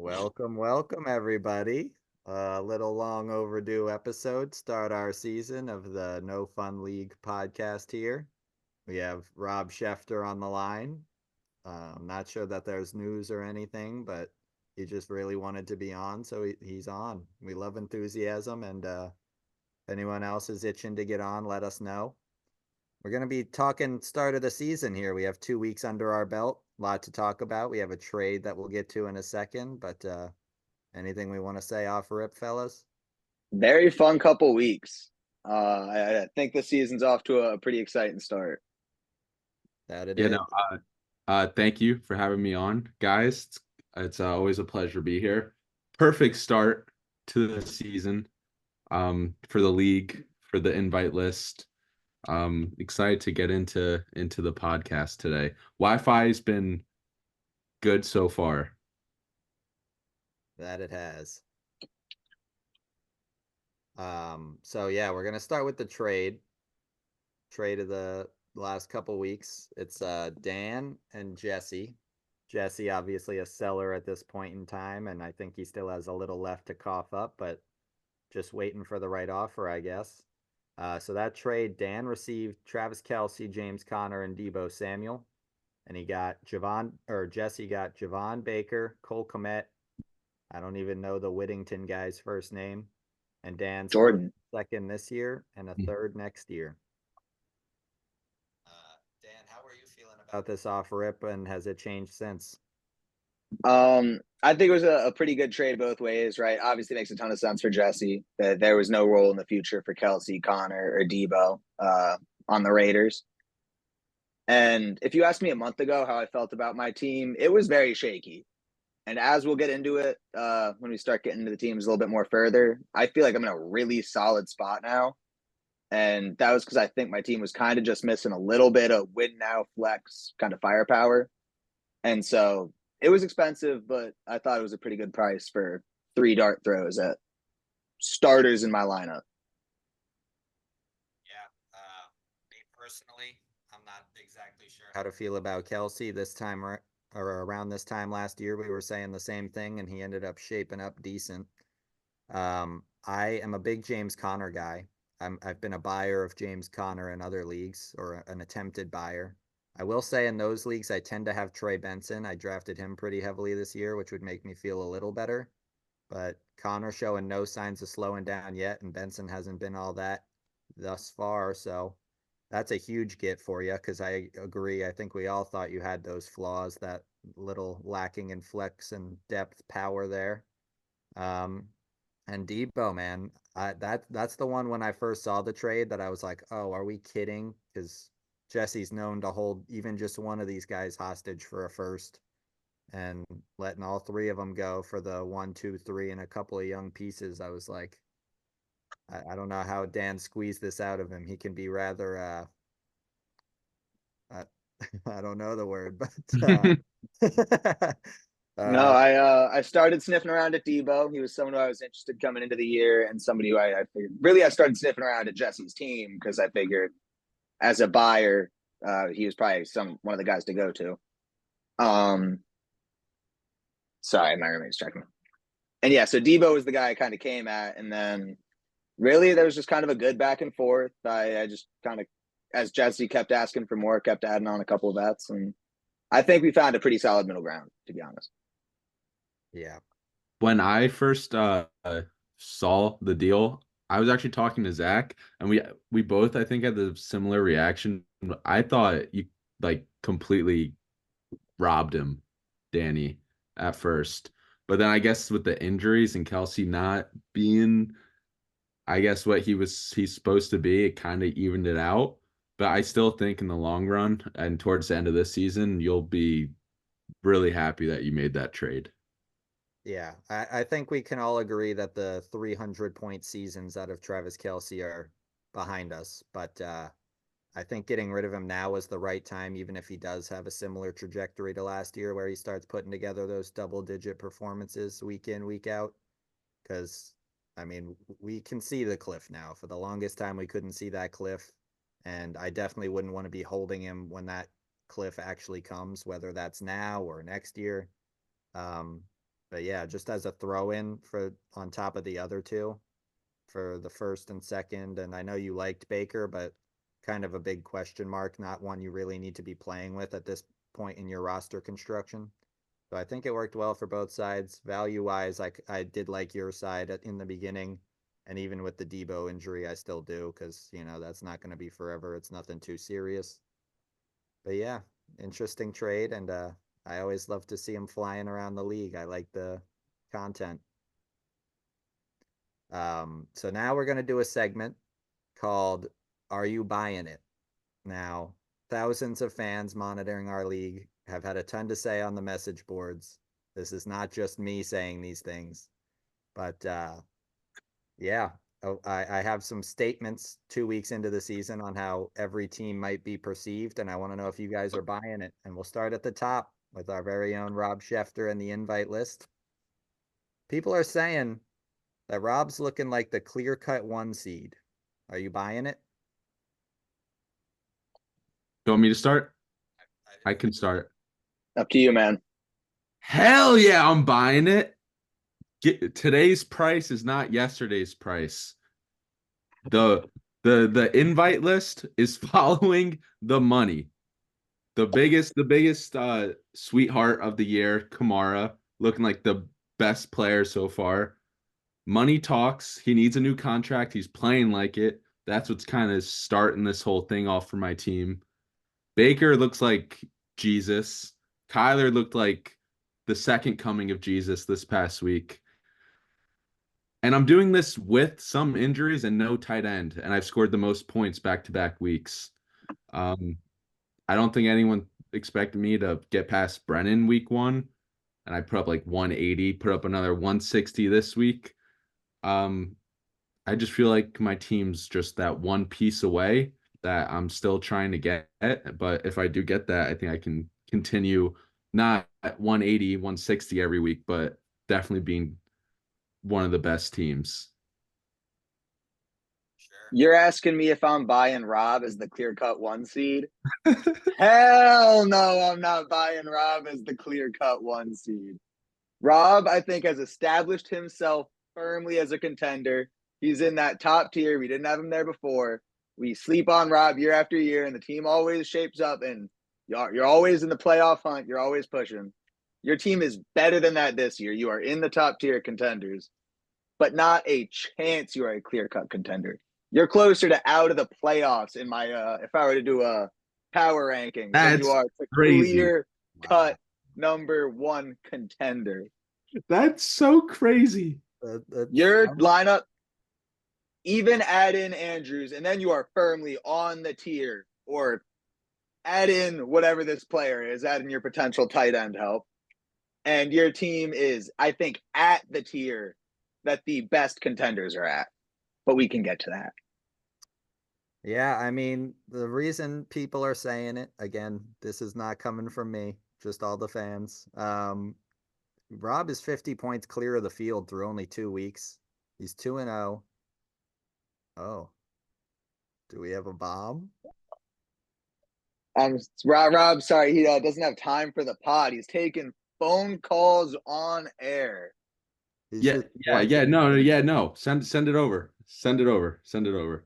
Welcome everybody. A little long overdue episode. Start our season of the No Fun League podcast here. We have Rob Schefter on the line. I'm not sure that there's news or anything, but he just really wanted to be on, so he's on. We love enthusiasm, and if anyone else is itching to get on, let us know. We're going to be talking start of the season here. We have 2 weeks under our belt. A lot to talk about. We have a trade that we'll get to in a second, but anything we want to say off rip, fellas? Very fun couple weeks. I think the season's off to a pretty exciting start. That it Yeah, is. no, thank you for having me on, guys. It's always a pleasure to be here. Perfect start to the season, for the league, for the invite list. Excited to get into the podcast today. Wi-Fi's been good so far. That it has. So yeah, we're gonna start with the trade of the last couple weeks. It's Dan and Jesse. Jesse obviously a seller at this point in time, and I think he still has a little left to cough up, but just waiting for the right offer, I guess. So that trade, Dan received Travis Kelce, James Conner, and Debo Samuel, and he got Jesse got Javon Baker, Cole Kmet. I don't even know the Whittington guy's first name, and Dan's first, Jordan. second this year, and a third next year. Dan, how are you feeling about this off rip, and has it changed since? I think it was a pretty good trade both ways, right? Obviously, makes a ton of sense for Jesse that there was no role in the future for Kelsey, Connor, or Debo on the Raiders. And if you asked me a month ago how I felt about my team, it was very shaky. And as we'll get into it, when we start getting into the teams a little bit more further, I feel like I'm in a really solid spot now. And that was because I think my team was kind of just missing a little bit of win now flex kind of firepower. And so it was expensive, but I thought it was a pretty good price for 3 dart throws at starters in my lineup. Yeah, me personally, I'm not exactly sure how to feel about Kelsey this time or around this time last year. We were saying the same thing, and he ended up shaping up decent. I am a big James Conner guy. I've been a buyer of James Conner in other leagues, or an attempted buyer. I will say in those leagues, I tend to have Trey Benson. I drafted him pretty heavily this year, which would make me feel a little better. But Connor showing no signs of slowing down yet, and Benson hasn't been all that thus far. So that's a huge get for you, because I agree. I think we all thought you had those flaws, that little lacking in flex and depth power there. Um, and Debo, man, that's the one when I first saw the trade that I was like, oh, are we kidding? Because Jesse's known to hold even just one of these guys hostage for a first, and letting all three of them go for the one, two, three, and a couple of young pieces. I was like, I don't know how Dan squeezed this out of him. He can be rather, uh I don't know the word, but No, uh, I started sniffing around at Debo. He was someone who I was interested coming into the year, and somebody who I figured really I started sniffing around at Jesse's team because I figured as a buyer, he was probably one of the guys to go to. Um, sorry, my roommate's checking. And yeah, so Debo was the guy I kind of came at, and then really there was just kind of a good back and forth. I just kind of, as Jesse kept asking for more, kept adding on a couple of bets, and I think we found a pretty solid middle ground, to be honest. yeah, When I first saw the deal, I was actually talking to Zach, and we both, I think, had the similar reaction. I thought you like completely robbed him, Danny, at first. But then I guess with the injuries and Kelsey not being, I guess what he's supposed to be, it kind of evened it out. But I still think in the long run and towards the end of this season, you'll be really happy that you made that trade. yeah. I think we can all agree that the 300-point seasons out of Travis Kelce are behind us. But I think getting rid of him now is the right time, even if he does have a similar trajectory to last year, where he starts putting together those double-digit performances week in, week out. Because, I mean, we can see the cliff now. For the longest time, we couldn't see that cliff. And I definitely wouldn't want to be holding him when that cliff actually comes, whether that's now or next year. Um, But yeah, just as a throw in for on top of the other two for the first and second. And I know you liked Baker, but kind of a big question mark, not one you really need to be playing with at this point in your roster construction. So I think it worked well for both sides. Value wise, I did like your side in the beginning. And even with the Debo injury, I still do because, that's not going to be forever. It's nothing too serious. But yeah, interesting trade. And I always love to see him flying around the league. I like the content. So now we're going to do a segment called Are You Buying It? Now, thousands of fans monitoring our league have had a ton to say on the message boards. This is not just me saying these things, but yeah, I have some statements 2 weeks into the season on how every team might be perceived, and I want to know if you guys are buying it. And we'll start at the top with our very own Rob Schefter and the invite list. People are saying that Rob's looking like the clear-cut 1 seed. Are you buying it? You want me to start? I can start. Up to you, man. Hell yeah, I'm buying it. Today's price is not yesterday's price. The invite list is following the money. The biggest sweetheart of the year, Kamara, looking like the best player so far. Money talks. He needs a new contract. He's playing like it. That's what's kind of starting this whole thing off for my team. Baker looks like Jesus. Kyler looked like the second coming of Jesus this past week. And I'm doing this with some injuries and no tight end, and I've scored the most points back-to-back weeks. Um, I don't think anyone expected me to get past Brennan week 1, and I put up like 180, put up another 160 this week. I just feel like my team's just that one piece away that I'm still trying to get. But if I do get that, I think I can continue not at 180, 160 every week, but definitely being one of the best teams. Sure. You're asking me if I'm buying Rob as the clear-cut 1 seed? Hell no, I'm not buying Rob as the clear-cut 1 seed. Rob, I think, has established himself firmly as a contender. He's in that top tier. We didn't have him there before. We sleep on Rob year after year, and the team always shapes up, and you're always in the playoff hunt. You're always pushing. Your team is better than that this year. You are in the top tier contenders, but not a chance you are a clear-cut contender. You're closer to out of the playoffs in my if I were to do a power rankings than you That's are to crazy. clear-cut #1 contender. That's so crazy. Your lineup, even add in Andrews, and then you are firmly on the tier, or add in whatever this player is, add in your potential tight end help. And your team is, I think, at the tier that the best contenders are at. But we can get to that. Yeah, I mean, the reason people are saying it, again, this is not coming from me, just all the fans. Rob is 50 points clear of the field through only 2 weeks. He's 2-0. Oh, do we have a bomb? Rob, sorry, he doesn't have time for the pod. He's taking phone calls on air. He's Yeah, just yeah, yeah. No. Send it over. Send it over. Send it over.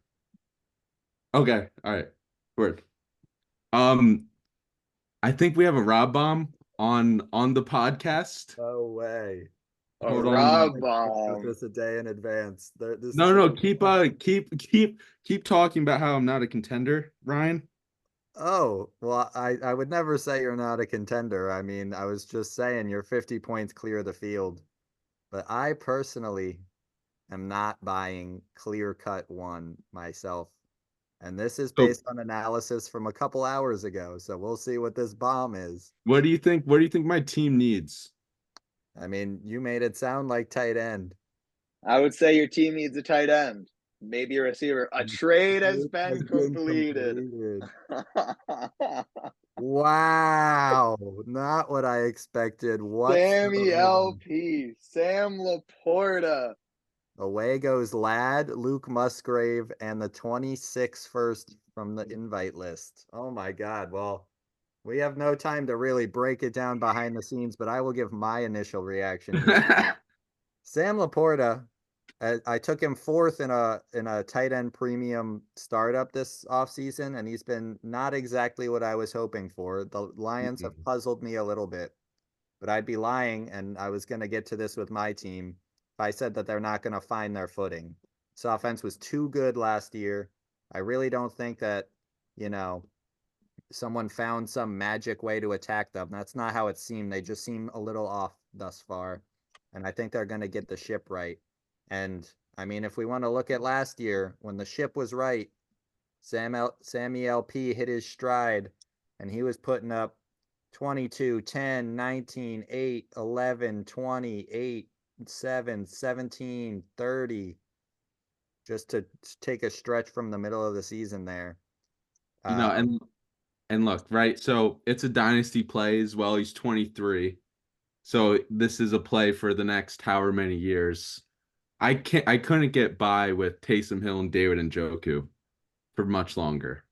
Okay. All right. Word. Um, I think we have a Rob bomb on the podcast. No way. A Hold on. Rob This bomb. is a day in advance. This No, is no, no. Keep talking about how I'm not a contender, Ryan. Oh, well, I would never say you're not a contender. I mean, I was just saying you're 50 points clear of the field. But I personally am not buying clear cut 1 myself. And this is So based on analysis from a couple hours ago. So we'll see what this bomb is. what do you think? What do you think my team needs? I mean, you made it sound like tight end. I would say your team needs a tight end, maybe a receiver. A trade has It been has been completed. completed. Wow. Not what I expected Sammy whatsoever. LP, Sam Laporta. Away goes Ladd, Luke Musgrave, and the 26th first from the invite list. Oh my God. Well, We have no time to really break it down behind the scenes, but I will give my initial reaction here. Sam Laporta, I took him fourth in a tight end premium startup this offseason, and he's been not exactly what I was hoping for. The Lions have puzzled me a little bit, but I'd be lying, and I was going to get to this with my team if I said that they're not going to find their footing. This offense was too good last year. I really don't think that, you know, someone found some magic way to attack them. That's not how it seemed. They just seem a little off thus far. And I think they're going to get the ship right. And I mean, if we want to look at last year, when the ship was right, Sammy LP hit his stride and he was putting up 22, 10, 19, 8, 11, 20, 8, 7, 17, 30, just to take a stretch from the middle of the season there. You know, and look, right? So it's a dynasty play as well. He's 23. So this is a play for the next however many years. I couldn't get by with Taysom Hill and David Njoku for much longer.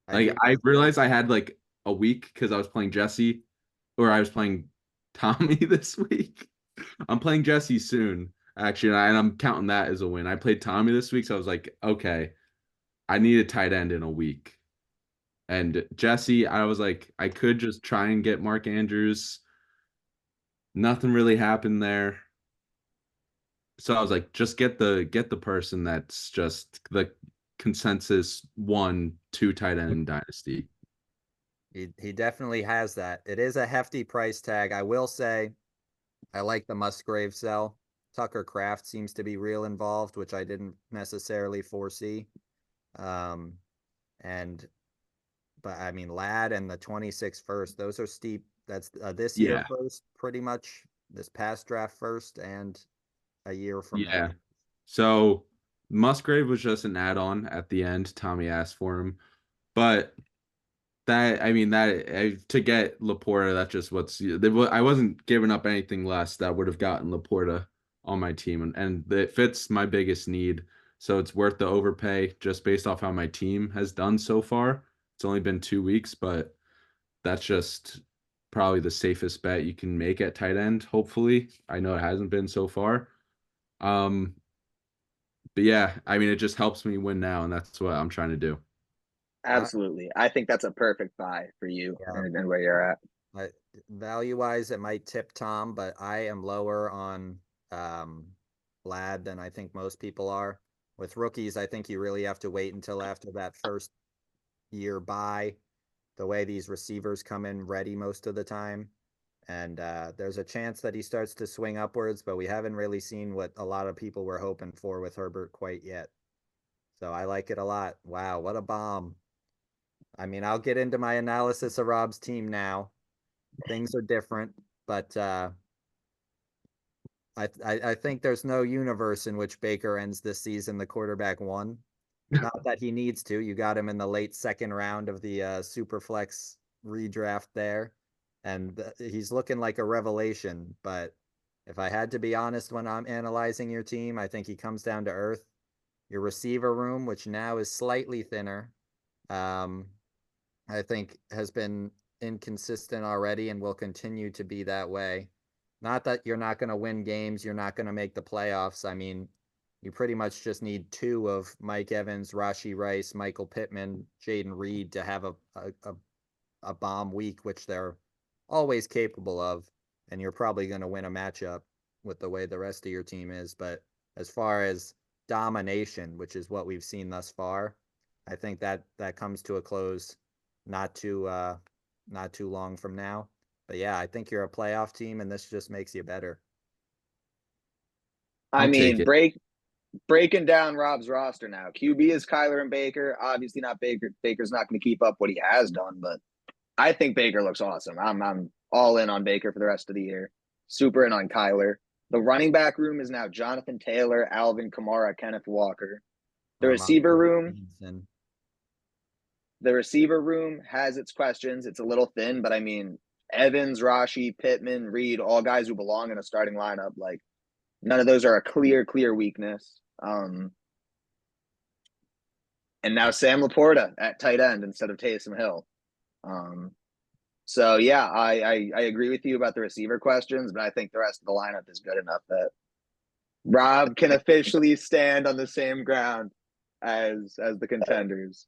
I Like do. I realized I had like a week because I was playing Jesse or I was playing Tommy this week. I'm playing Jesse soon, actually, and I'm counting that as a win. I played Tommy this week, so I was like, okay, I need a tight end in a week. And Jesse, I was like, I could just try and get Mark Andrews. Nothing really happened there. So I was like, just get the person that's just the consensus 1-2 tight end in Dynasty. He definitely has that. It is a hefty price tag. I will say I like the Musgrave sell. Tucker Kraft seems to be real involved, which I didn't necessarily foresee. Um, and but I mean Ladd and the 26 first, those are steep. That's this year Yeah, first, pretty much this past draft first and a year from now. yeah. So Musgrave was just an add-on at the end. Tommy asked for him, but that I mean to get Laporta, that's just I wasn't giving up anything less that would have gotten Laporta on my team, and it fits my biggest need, so it's worth the overpay just based off how my team has done so far. It's only been 2 weeks, but that's just probably the safest bet you can make at tight end. Hopefully, I know it hasn't been so far. Um, but yeah, I mean, it just helps me win now, and that's what I'm trying to do. Absolutely. I think that's a perfect buy for you Yeah, and where you're at. value wise, it might tip Tom, but I am lower on um, Ladd than I think most people are. With rookies, I think you really have to wait until after that first year buy. The way these receivers come in ready most of the time. And there's a chance that he starts to swing upwards, but we haven't really seen what a lot of people were hoping for with Herbert quite yet. So I like it a lot. Wow, what a bomb. I mean, I'll get into my analysis of Rob's team now. Things are different, but I think there's no universe in which Baker ends this season the quarterback one. Not that he needs to. You got him in the late second round of the Superflex redraft there, and he's looking like a revelation. But if I had to be honest when I'm analyzing your team, I think he comes down to earth. Your receiver room, which now is slightly thinner, um, I think has been inconsistent already and will continue to be that way. Not that you're not going to win games, you're not going to make the playoffs. I mean, you pretty much just need two of Mike Evans, Rashi Rice, Michael Pittman, Jaden Reed to have a bomb week, which they're always capable of. And you're probably going to win a matchup with the way the rest of your team is. But as far as domination, which is what we've seen thus far, I think that comes to a close not too not too long from now. But yeah, I think you're a playoff team, and this just makes you better. I I'll take mean, it. breaking down Rob's roster now. QB is Kyler and Baker. Obviously not Baker. Baker's not going to keep up what he has done, but I think Baker looks awesome. I'm all in on Baker for the rest of the year. Super in on Kyler. The running back room is now Jonathan Taylor, Alvin Kamara, Kenneth Walker. The receiver Ramondre room, Stevenson. the receiver room has its questions. It's a little thin, but I mean, Evans, Rashi, Pittman, Reed, all guys who belong in a starting lineup. Like none of those are a clear weakness. And now Sam Laporta at tight end instead of Taysom Hill. So yeah, I agree with you about the receiver questions, but I think the rest of the lineup is good enough that Rob can officially stand on the same ground as the contenders.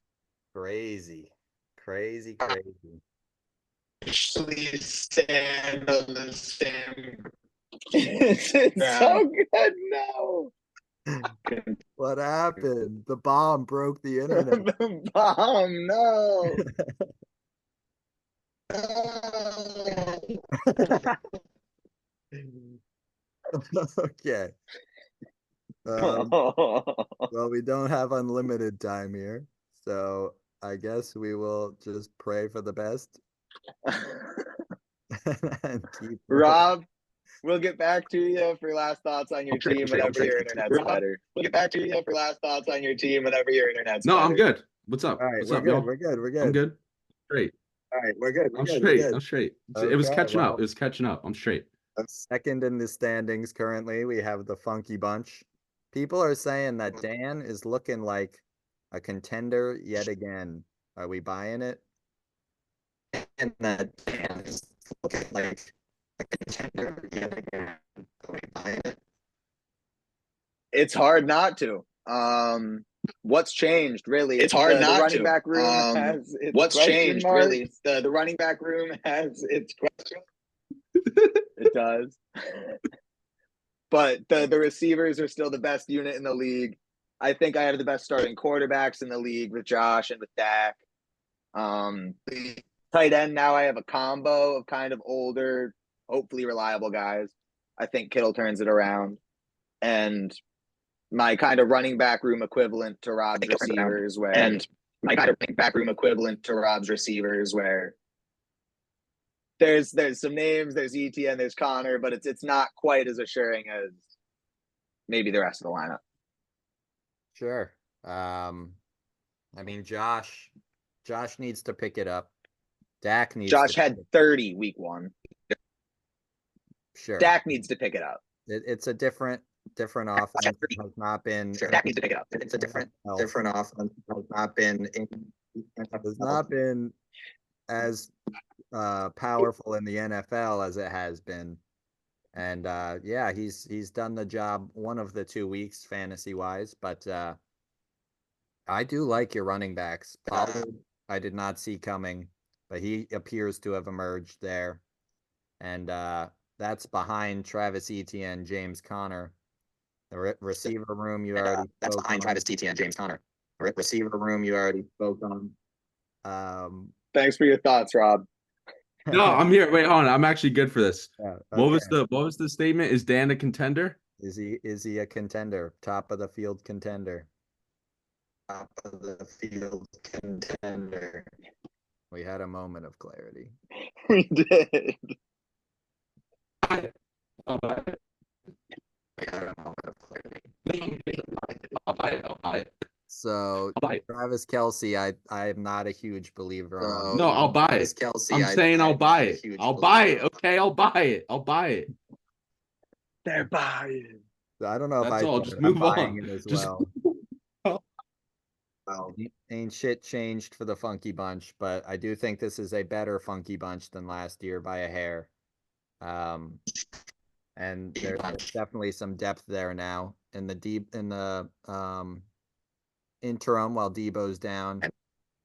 Crazy, crazy, crazy. Officially stand on the same. It's so good. No. What happened? The bomb broke the internet. The bomb. No. Okay. Well, we don't have unlimited time here, so I guess we will just pray for the best and keep rolling. Rob, we'll get back to you for last thoughts on your team whenever your internet's better. We'll get back to you for last thoughts on your team whenever your internet's No, better. I'm good. What's up? All right, What's we're up, good. y'all? We're good. We're good. I'm good. Straight. All right, we're good. We're I'm good. straight. We're good. I'm straight. It was Okay, catching up. well, It was catching up. I'm straight. second in the standings currently, we have the Funky Bunch. People are saying that Dan is looking like a contender yet again. Are we buying it? And that Dan is looking like a contender yet again. Are we buying it? It's hard not to. What's changed really? It's hard not to. Running back room has its what's changed marks. Really? The running back room has its question. It does. But the receivers are still the best unit in the league. I think I have the best starting quarterbacks in the league with Josh and with Dak. The tight end, now I have a combo of kind of older, hopefully reliable guys. I think Kittle turns it around. And my kind of running back room equivalent to Rob's receivers where there's some names, there's ETN, there's Connor, but it's not quite as assuring as maybe the rest of the lineup. Sure. I mean, Josh needs to pick it up. Dak needs Josh to had 30 week one. Sure. Dak needs to pick it up. It's a different offense. It has not been. Sure, Dak needs to pick it up. It's a different offense. Has not been has not been as powerful in the NFL as it has been. And yeah, he's done the job one of the 2 weeks fantasy wise, but I do like your running backs. Pollard, I did not see coming, but he appears to have emerged there. And that's behind Travis Etienne, James Conner. The receiver room you already that's spoke behind on. Travis Etienne, James Conner. Receiver room you already spoke on. Thanks for your thoughts, Rob. No, I'm here. Wait, hold on. I'm actually good for this. Yeah, What was the statement? Is Dan a contender? Is he a contender? Top of the field contender. Top of the field contender. We had a moment of clarity. We did. I'll buy it. We had a moment of clarity. I'll buy it. I'll buy it. So I'll buy it. Travis Kelce, I am not a huge believer on. No, I'll buy Travis it. Kelce, I'm saying I'll buy it. I'll buy it. Okay, I'll buy it. I'll buy it. They're buying. I don't know if That's I all. said Just it. I'm move buying on. it as Just well. Well, ain't shit changed for the Funky Bunch, but I do think this is a better Funky Bunch than last year by a hair. And there's definitely some depth there now in the interim while Debo's down.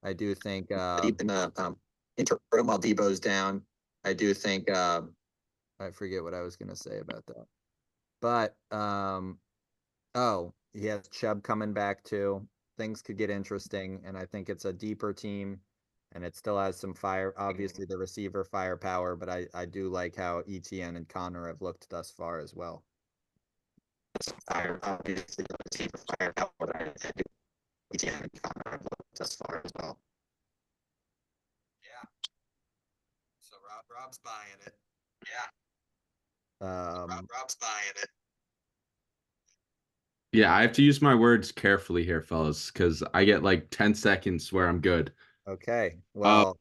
I do think in the interim while Debo's down, I do think I forget what I was gonna say about that. But oh, he has Chubb coming back too. Things could get interesting, and I think it's a deeper team, and it still has some fire. Obviously, the receiver firepower, but I do like how ETN and Connor have looked thus far as well. Obviously, the receiver firepower, but I do ETN and Connor have looked thus far as well. Yeah. So Rob's buying it. Yeah. Rob's buying it. Yeah, I have to use my words carefully here, fellas, because I get like 10 seconds where I'm good. Okay. Well,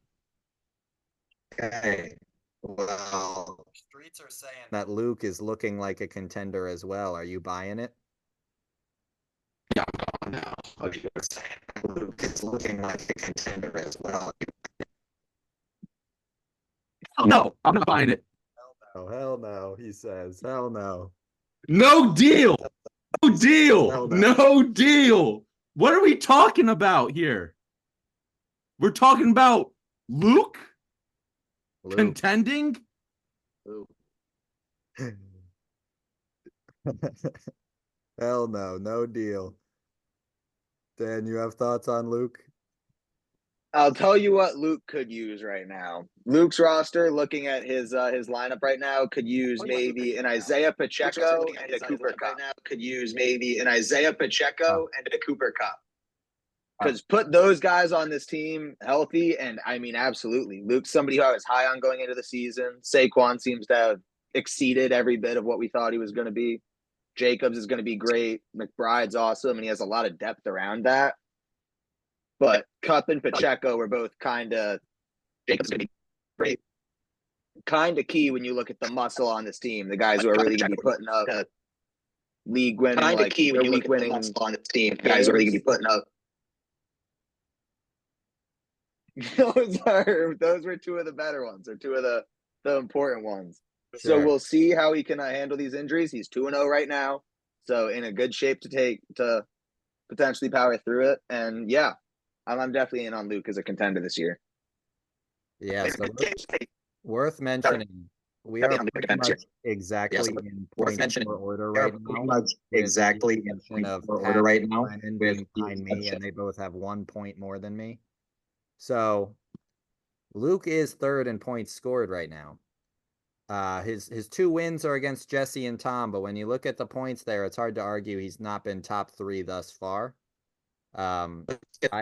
streets are saying that Luke is looking like a contender as well. Are you buying it? Yeah, I'm gone now. Luke is looking like a contender as well. No, I'm not buying it. Oh, hell no, he says. Hell no. No deal. No deal. Hell no. No deal. What are we talking about here? We're talking about Luke Luke. contending? Luke. Hell no, no deal. Dan, you have thoughts on Luke? I'll tell you what Luke could use right now. Luke's roster, looking at his lineup right now, could use maybe an Isaiah Pacheco and a Cooper Cup. Could use maybe an Isaiah Pacheco and a Cooper Cup. Because put those guys on this team healthy, and I mean, absolutely. Luke's somebody who I was high on going into the season. Saquon seems to have exceeded every bit of what we thought he was going to be. Jacobs is going to be great. McBride's awesome, and he has a lot of depth around that. But Cup and Pacheco were both kind of Jacobs going to be great. Kind of key when you look at the muscle on this team. The guys who are really going to be putting up league winning, kind of key when you look at the muscle on this team. Guys who are really going to be putting up. Those were two of the better ones, or two of the important ones. Sure. So we'll see how he can handle these injuries. He's 2-0 right now, so in a good shape to potentially power through it. And yeah, I'm definitely in on Luke as a contender this year. Yeah, so worth mentioning, we are pretty much exactly in point order right now. Exactly in point order right now with behind me, and they both have 1 point more than me. So Luke is third in points scored right now. His 2 wins are against Jesse and Tom, but when you look at the points there, it's hard to argue he's not been top 3 thus far. I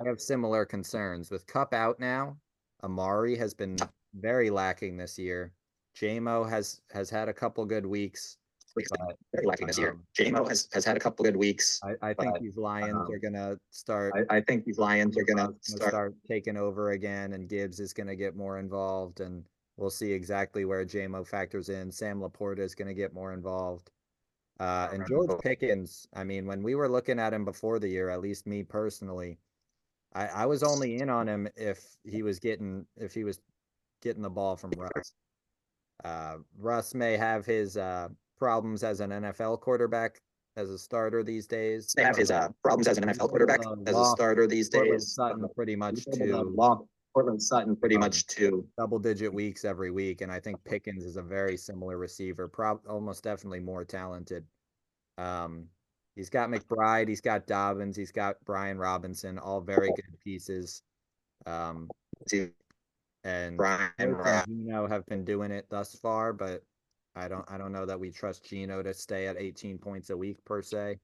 have similar concerns with Cup out now. Amari has been very lacking this year. JMO has had a couple good weeks. Very lacking this year. JMO has had a couple good weeks. I think these Lions are gonna start. I think these Lions are gonna start taking over again, and Gibbs is gonna get more involved, and we'll see exactly where JMO factors in. Sam Laporta is gonna get more involved. And George Pickens, I mean, when we were looking at him before the year, at least me personally, I was only in on him if he was getting the ball from Russ. Russ may have his problems as an NFL quarterback, as a starter these days. They have his problems as an NFL quarterback, as a starter these days. Sutton pretty much to double-digit weeks every week, and I think Pickens is a very similar receiver, almost definitely more talented. He's got McBride, he's got Dobbins, he's got Brian Robinson, all very good pieces. And Gino have been doing it thus far, but I don't know that we trust Gino to stay at 18 points a week per se.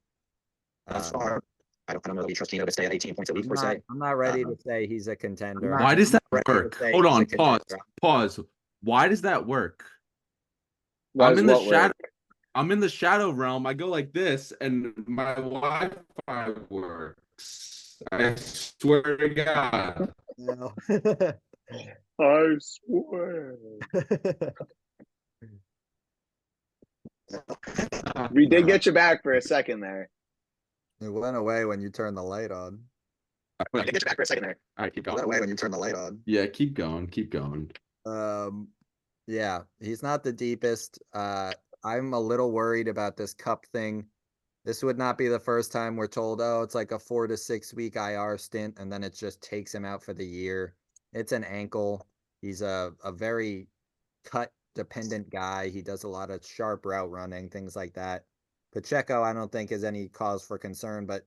Thus far, I don't know that we trust Gino to stay at 18 points a week per se. I'm not ready to say he's a contender. Why does that work? Hold on, pause. Why does that work? I'm in the shadow. I'm in the shadow realm. I go like this, and my Wi-Fi works. I swear to God. No. I swear. We did get you back for a second there. It went away when you turned the light on. I did get you back for a second there. All right, keep It went going. away when you turned the light on. Yeah, keep going. Keep going. Yeah, he's not the deepest. I'm a little worried about this Cup thing. This would not be the first time we're told, oh, it's like a 4 to 6 week IR stint, and then it just takes him out for the year. It's an ankle. He's a very cut dependent guy. He does a lot of sharp route running, things like that. Pacheco, I don't think is any cause for concern, but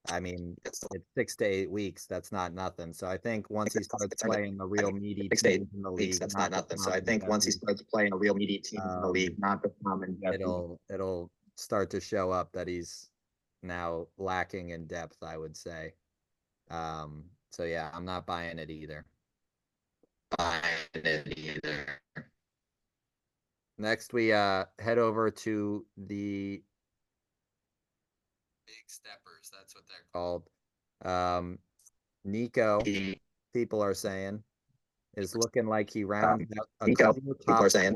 I mean, it's 6 to 8 weeks. That's not nothing. So I think once he starts playing the real meaty teams in the league, that's not nothing. So I think once he starts playing a real meaty team in the league, not the common, it'll start to show up that he's now lacking in depth, I would say. So yeah, I'm not buying it either. Next, we head over to the Big Steppers. That's what they're called. Nico, people are saying, is looking like he rounds out a top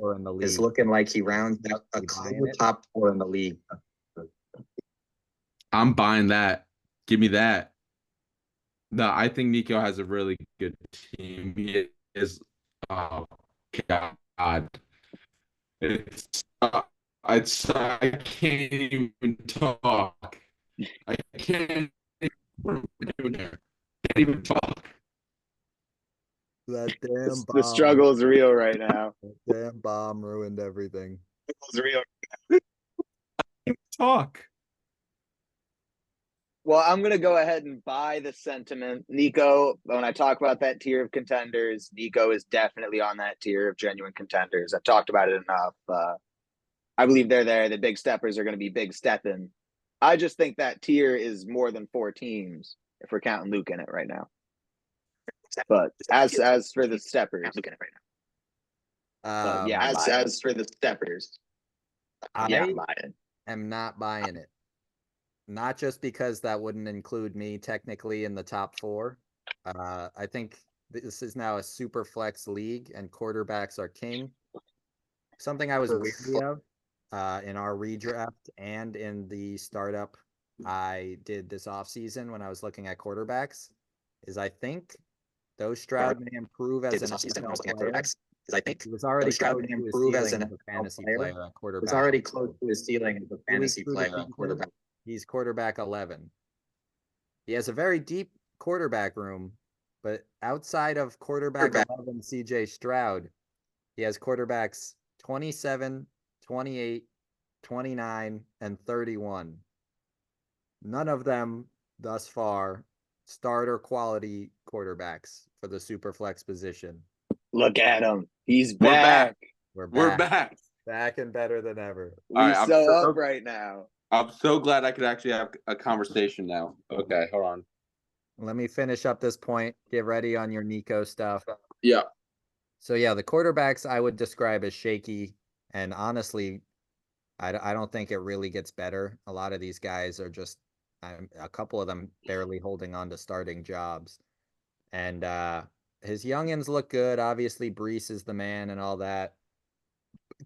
4 in the league. Is looking like he rounds out a clear top 4 in the league. I'm buying that. Give me that. No, I think Nico has a really good team. He is God. It's, I can't even talk. I can't what am I doing there? Can't even talk. That damn The bomb. struggle is real right now. That damn bomb ruined everything. It's real. Talk. Well, I'm gonna go ahead and buy the sentiment. Nico, when I talk about that tier of contenders, Nico is definitely on that tier of genuine contenders. I've talked about it enough. I believe they're there. The big steppers are going to be big stepping. I just think that tier is more than 4 teams if we're counting Luke in it right now. But as for the steppers, yeah, as for the steppers, yeah, I'm buying. am not buying it. Not just because that wouldn't include me technically in the top 4. I think this is now a super flex league and quarterbacks are king. Something I was weary of in our redraft and in the startup I did this offseason when I was looking at quarterbacks is I think though Stroud may improve as an NFL player, he was already close to his ceiling as a fantasy player at quarterback. It's already close to his ceiling as a fantasy player at quarterback. He's quarterback 11. He has a very deep quarterback room, but outside of quarterback 11 CJ Stroud, he has quarterbacks 27, 28, 29, and 31. None of them thus far starter quality quarterbacks for the super flex position. Look at him. He's We're back. We're We're back. Back and better than ever. We All right, so up right now. I'm so glad I could actually have a conversation now. Okay, hold on. Let me finish up this point. Get ready on your Nico stuff. Yeah. So yeah, the quarterbacks I would describe as shaky, and honestly, I don't think it really gets better. A lot of these guys are just a couple of them barely holding on to starting jobs, and his youngins look good. Obviously, Brees is the man and all that.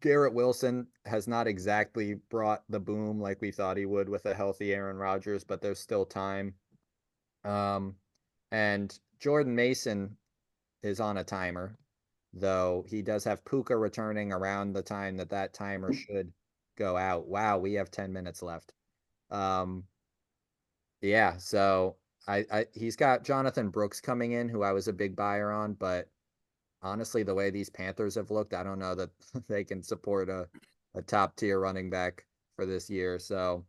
Garrett Wilson has not exactly brought the boom like we thought he would with a healthy Aaron Rodgers, but there's still time. And Jordan Mason is on a timer, though he does have Puka returning around the time that timer should go out. Wow, we have 10 minutes left. Yeah, so he's got Jonathan Brooks coming in, who I was a big buyer on, but honestly, the way these Panthers have looked, I don't know that they can support a top tier running back for this year. So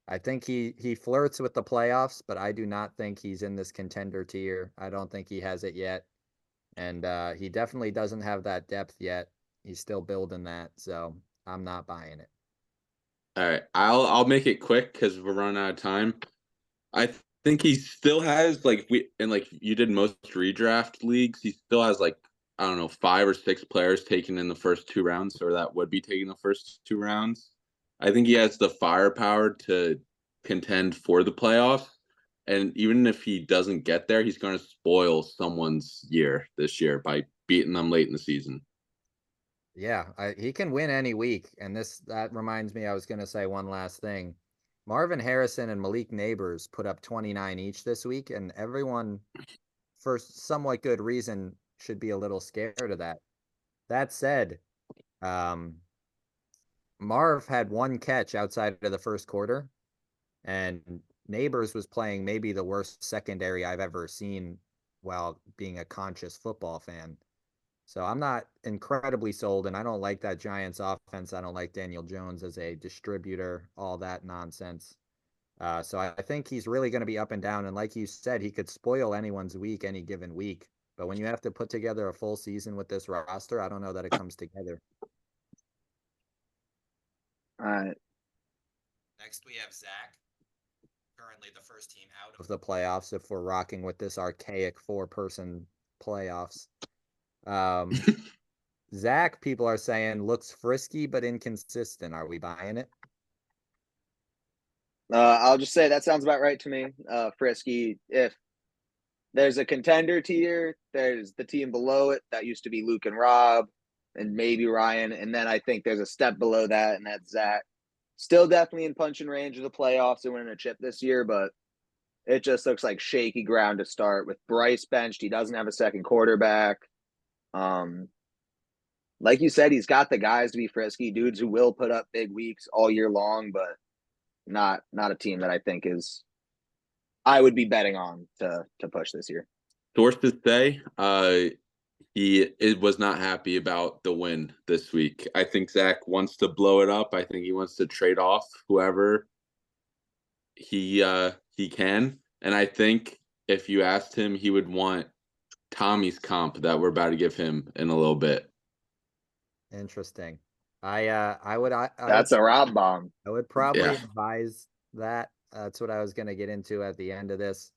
I think he flirts with the playoffs, but I do not think he's in this contender tier. I don't think he has it yet. And he definitely doesn't have that depth yet. He's still building that, so I'm not buying it. All right, I'll make it quick because we're running out of time. I think he still has like you did most redraft leagues. He still has like I don't know 5 or 6 players taken in the first 2 rounds, or that would be taking the first 2 rounds. I think he has the firepower to contend for the playoffs, and even if he doesn't get there, he's going to spoil someone's year this year by beating them late in the season. Yeah, he can win any week, and that reminds me. I was going to say one last thing. Marvin Harrison and Malik Neighbors put up 29 each this week, and everyone, for somewhat good reason, should be a little scared of that. That said, Marv had 1 catch outside of the first quarter, and Neighbors was playing maybe the worst secondary I've ever seen while being a conscious football fan. So I'm not incredibly sold, and I don't like that Giants offense. I don't like Daniel Jones as a distributor, all that nonsense. So I think he's really going to be up and down. And like you said, he could spoil anyone's week any given week. But when you have to put together a full season with this roster, I don't know that it comes together. All right. Next, we have Zach, currently the first team out of the playoffs if we're rocking with this archaic 4-person playoffs. Zach, people are saying, looks frisky but inconsistent. Are we buying it? I'll just say that sounds about right to me. Frisky. If there's a contender tier, there's the team below it. That used to be Luke and Rob and maybe Ryan. And then I think there's a step below that, and that's Zach. Still definitely in punching range of the playoffs and winning a chip this year, but it just looks like shaky ground to start with Bryce benched. He doesn't have a second quarterback. like you said, he's got the guys to be frisky, dudes who will put up big weeks all year long, but not a team that I think is I would be betting on to push this year. Sources say was not happy about the win this week. I think Zach wants to blow it up. I think he wants to trade off whoever he can. And I think if you asked him, he would want Tommy's comp that we're about to give him in a little bit. Interesting. I would That's a Rob bomb. I would probably Yeah. advise that. That's what I was going to get into at the end of this.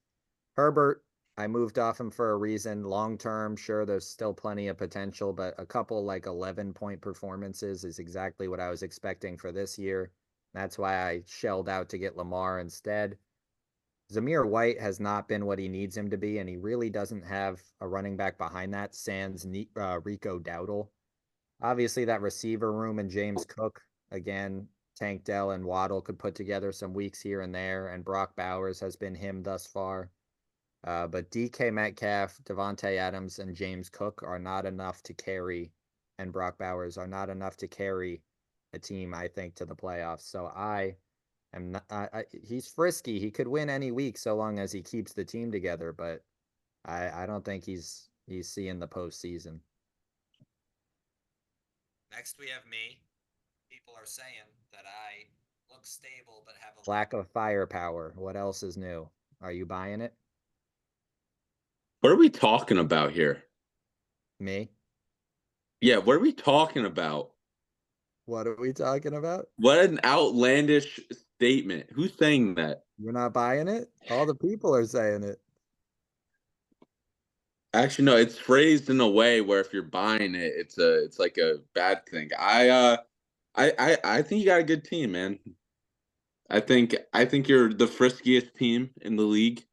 Herbert, I moved off him for a reason. Long term, sure, there's still plenty of potential, but a couple like 11-point performances is exactly what I was expecting for this year. That's why I shelled out to get Lamar instead. Zamir White has not been what he needs him to be, and he really doesn't have a running back behind that, sans Rico Dowdle. Obviously, that receiver room and James Cook, again, Tank Dell and Waddle could put together some weeks here and there, and Brock Bowers has been him thus far. But DK Metcalf, Devontae Adams, and James Cook are not enough to carry, and Brock Bowers are not enough to carry a team, I think, to the playoffs. So I am not, he's frisky. He could win any week so long as he keeps the team together, but I don't think he's seeing the postseason. Next, we have me. People are saying that I look stable but have a Lack of firepower. What else is new? Are you buying it? What are we talking about here? Me? Yeah, what are we talking about? What are we talking about? What an outlandish statement. Who's saying that? You're not buying it? All the people are saying it. Actually, no, it's phrased in a way where if you're buying it, it's like a bad thing. I think you got a good team, man. I think you're the friskiest team in the league.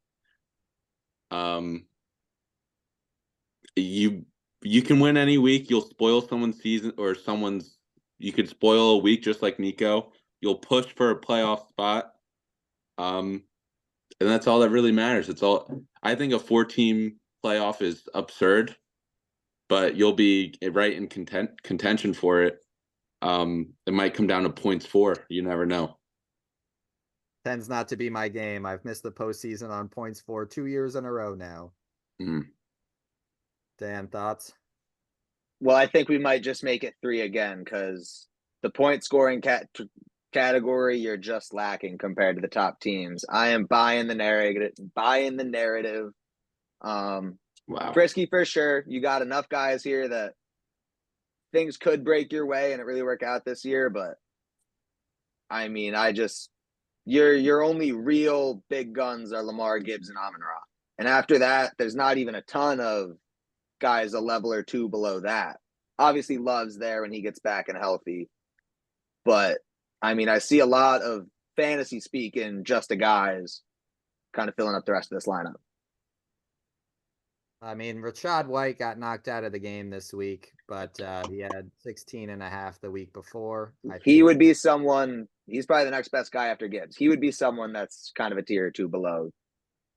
You can win any week. You'll spoil someone's season or someone's. You could spoil a week just like Nico. You'll push for a playoff spot. And that's all that really matters. It's all. I think a 4-team playoff is absurd, but you'll be right in contention for it. It might come down to points for. You never know. Tends not to be my game. I've missed the postseason on points for 2 years in a row now. Dan, thoughts? Well, I think we might just make it 3 again because the point scoring category you're just lacking compared to the top teams. I am buying the narrative. Wow. Frisky for sure. You got enough guys here that things could break your way and it really work out this year, but I mean, your only real big guns are Lamar, Gibbs, and Amon-Ra. And after that, there's not even a ton of guys a level or two below that. Obviously, Love's there when he gets back and healthy. But, I mean, I see a lot of fantasy speaking just a guys kind of filling up the rest of this lineup. I mean, Rashad White got knocked out of the game this week, but he had 16.5 the week before. He would be someone, he's probably the next best guy after Gibbs. He would be someone that's kind of a tier or two below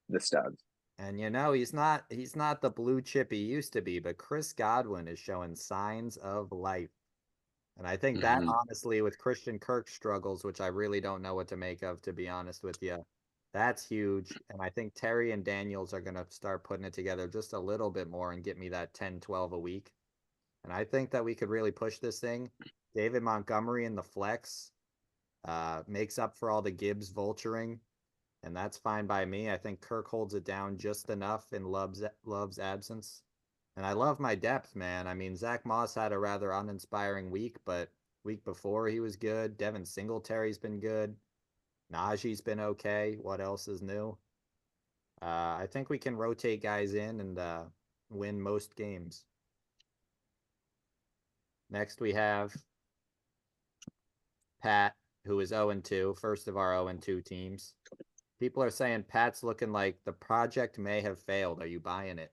the studs. And he's not the blue chip he used to be, but Chris Godwin is showing signs of life. And I think that honestly, with Christian Kirk's struggles, which I really don't know what to make of, to be honest with you, that's huge. And I think Terry and Daniels are going to start putting it together just a little bit more and get me that 10, 12 a week. And I think that we could really push this thing. David Montgomery in the flex makes up for all the Gibbs vulturing. And that's fine by me. I think Kirk holds it down just enough in Love's absence. And I love my depth, man. I mean, Zach Moss had a rather uninspiring week, but week before he was good. Devin Singletary's been good. Najee's been okay. What else is new? I think we can rotate guys in and win most games. Next, we have Pat, who is 0-2, first of our 0-2 teams. People are saying Pat's looking like the project may have failed. Are you buying it?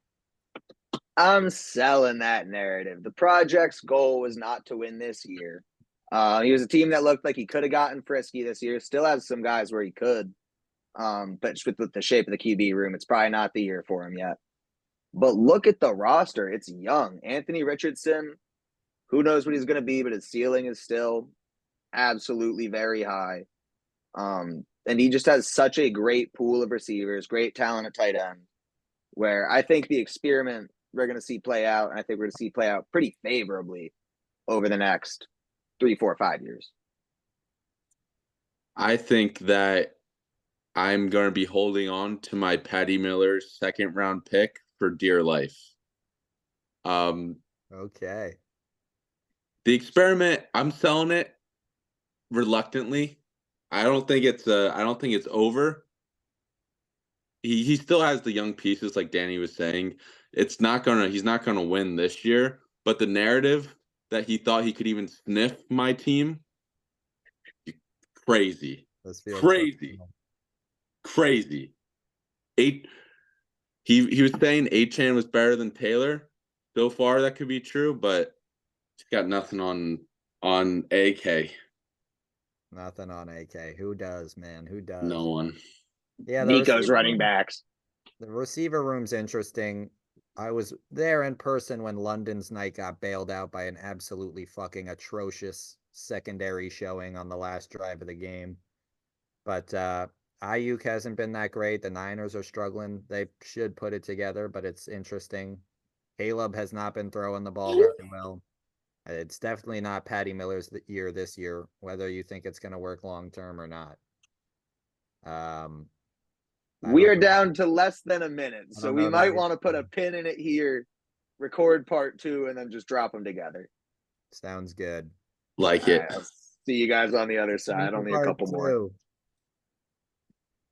I'm selling that narrative. The project's goal was not to win this year. He was a team that looked like he could have gotten frisky this year. Still has some guys where he could. But just with the shape of the QB room, it's probably not the year for him yet. But look at the roster. It's young. Anthony Richardson, Who knows what he's going to be, but his ceiling is still absolutely very high. And he just has such a great pool of receivers, great talent at tight end, where I think the experiment we're going to see play out, and I think we're going to see play out pretty favorably over the next 3, 4, 5 years. I think that I'm going to be holding on to my Patty Miller second round pick for dear life. Okay. The experiment, I'm selling it reluctantly. I don't think it's over. He still has the young pieces, like Danny was saying. He's not gonna win this year, but the narrative that he thought he could even sniff my team, crazy. This feels Crazy. personal. Crazy. He was saying Achan was better than Taylor. So far that could be true, but he's got nothing on AK. Nothing on AK. Who does, man? Who does? No one. Yeah, Nico's running backs. The receiver room's interesting. I was there in person when London's night got bailed out by an absolutely fucking atrocious secondary showing on the last drive of the game. But Ayuk hasn't been that great. The Niners are struggling. They should put it together, but it's interesting. Caleb has not been throwing the ball very well. It's definitely not Patty Miller's year this year, whether you think it's going to work long term or not. We are down to less than a minute, so we might want to put a either. pin in it here, record part 2, and then just drop them together. Sounds good. Like All it. right, I'll see you guys on the other side. Only a couple more.